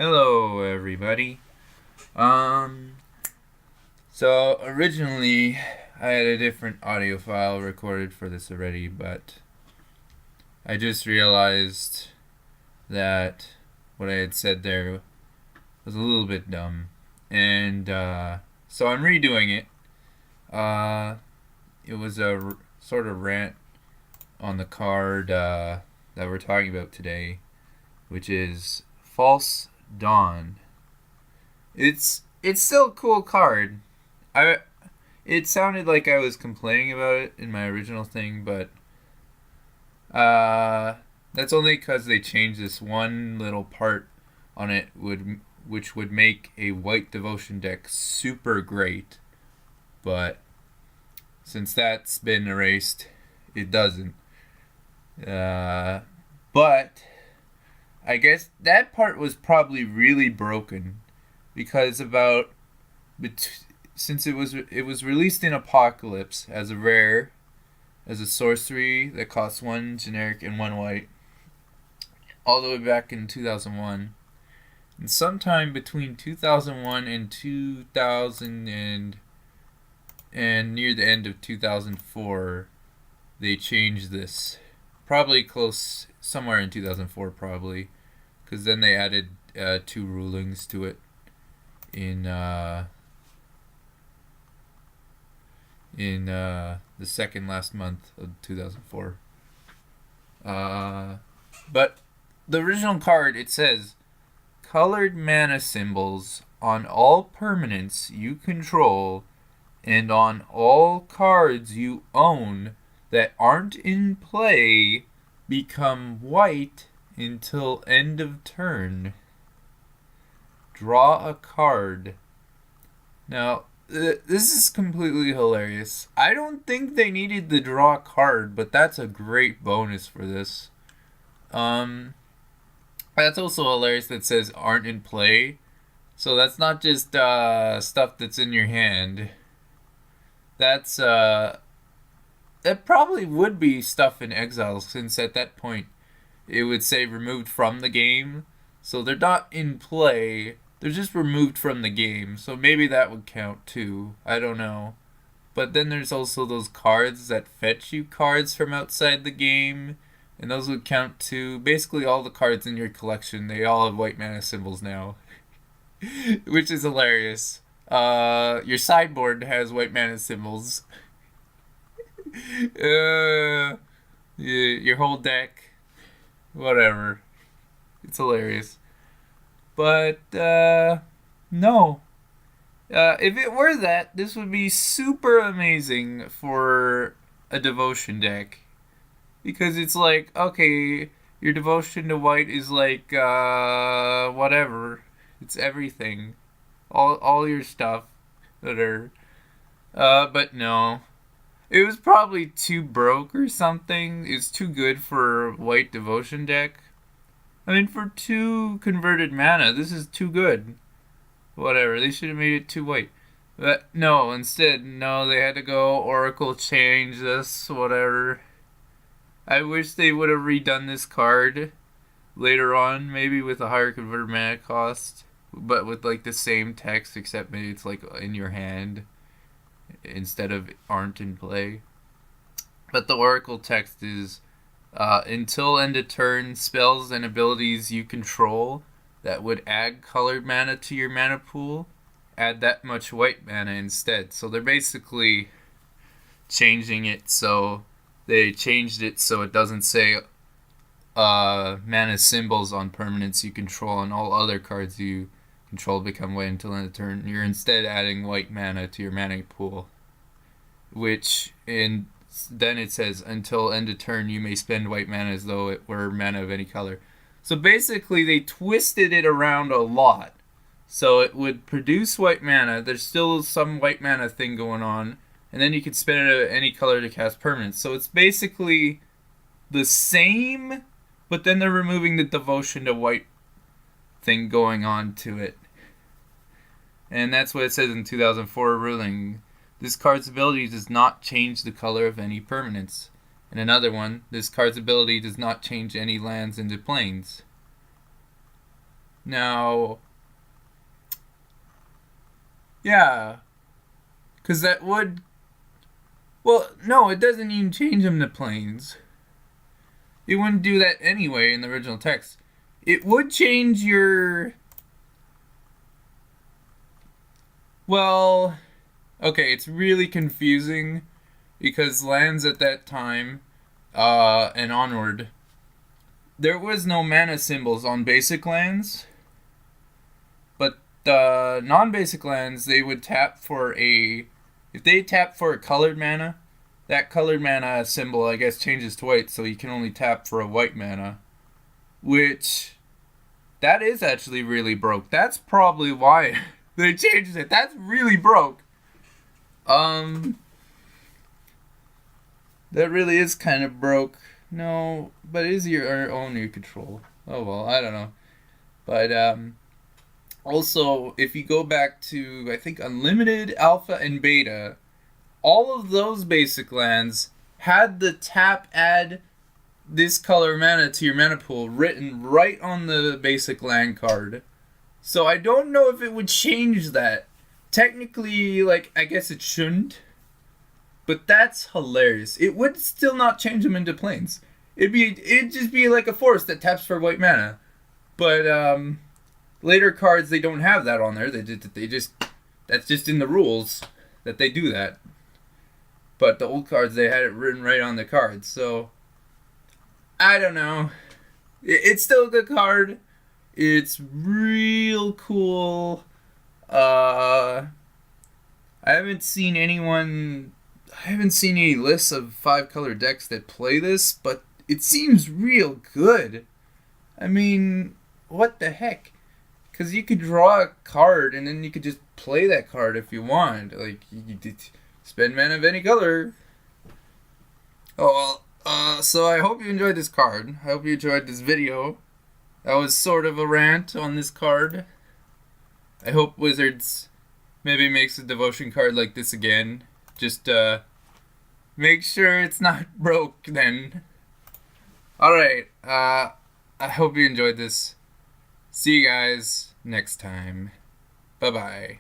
Hello, everybody. Um, so originally I had a different audio file recorded for this already, but I just realized that what I had said there was a little bit dumb, and so I'm redoing it. It was a sort of rant on the card that we're talking about today, which is False Dawn. It's still a cool card. I It sounded like I was complaining about it in my original thing, but that's only because they changed this one little part on it which would make a white devotion deck super great. But since that's been erased, it doesn't. But I guess that part was probably really broken because since it was released in Apocalypse as a rare, as a sorcery that costs one generic and one white, all the way back in 2001. And sometime between 2001 and 2000 and near the end of 2004, they changed this. Probably close somewhere in 2004, probably, because then they added two rulings to it in the second last month of 2004. But the original card, it says, colored mana symbols on all permanents you control and on all cards you own that aren't in play become white until end of turn. Draw a card. Now, this is completely hilarious. I don't think they needed the draw card, but that's a great bonus for this. That's also hilarious that says aren't in play. So that's not just stuff that's in your hand. That's that probably would be stuff in exile, since at that point it would say removed from the game. So they're not in play. They're just removed from the game, so maybe that would count too. I don't know. But then there's also those cards that fetch you cards from outside the game, and those would count too. Basically all the cards in your collection, they all have white mana symbols now. Which is hilarious. Your sideboard has white mana symbols. Your whole deck. Whatever. It's hilarious. But, no. If it were that, this would be super amazing for a devotion deck. Because it's like, okay, your devotion to white is like, whatever. It's everything. All your stuff that are, but no. It was probably too broke or something. It's too good for a white devotion deck. I mean, for 2 converted mana, this is too good. Whatever, they should have made it 2 white. But no, instead, no, they had to go Oracle change this, whatever. I wish they would have redone this card later on, maybe with a higher converted mana cost, but with like the same text, except maybe it's like in your hand instead of aren't in play. But the Oracle text is, until end of turn, spells and abilities you control that would add colored mana to your mana pool, add that much white mana instead. So they're basically changing it, so they changed it so it doesn't say mana symbols on permanents you control, and all other cards you control become white until end of turn. You're instead adding white mana to your mana pool, which then it says until end of turn you may spend white mana as though it were mana of any color. So basically they twisted it around a lot. So it would produce white mana. There's still some white mana thing going on. And then you can spend it of any color to cast permanents. So it's basically the same, but then they're removing the devotion to white thing going on to it. And that's what it says in 2004 ruling. This card's ability does not change the color of any permanents. And another one, this card's ability does not change any lands into plains. Now, yeah, because that would. Well, no, it doesn't even change them to planes. It wouldn't do that anyway in the original text. It would change your. Well, okay, it's really confusing because lands at that time and onward, there was no mana symbols on basic lands, but non-basic lands, they would tap for a. If they tap for a colored mana, that colored mana symbol, I guess, changes to white, so you can only tap for a white mana. Which, that is actually really broke. That's probably why they changed it. That's really broke. That really is kind of broke. No, but it is your own new control. Oh well, I don't know. But also, if you go back to, I think, Unlimited, Alpha, and Beta, all of those basic lands had the tap add this color mana to your mana pool written right on the basic land card. So I don't know if it would change that. Technically, like, I guess it shouldn't. But that's hilarious. It would still not change them into planes. It'd just be like a forest that taps for white mana. But later cards, they don't have that on there. They just that's just in the rules that they do that. But the old cards, they had it written right on the cards. So I don't know. It's still a good card. It's real cool. I haven't seen any lists of 5-color decks that play this, but it seems real good. I mean, what the heck? Because you could draw a card and then you could just play that card if you want. Like, you could spend mana of any color. Oh, well, so I hope you enjoyed this card. I hope you enjoyed this video. That was sort of a rant on this card. I hope Wizards maybe makes a devotion card like this again. Just make sure it's not broke then. Alright, I hope you enjoyed this. See you guys next time. Bye-bye.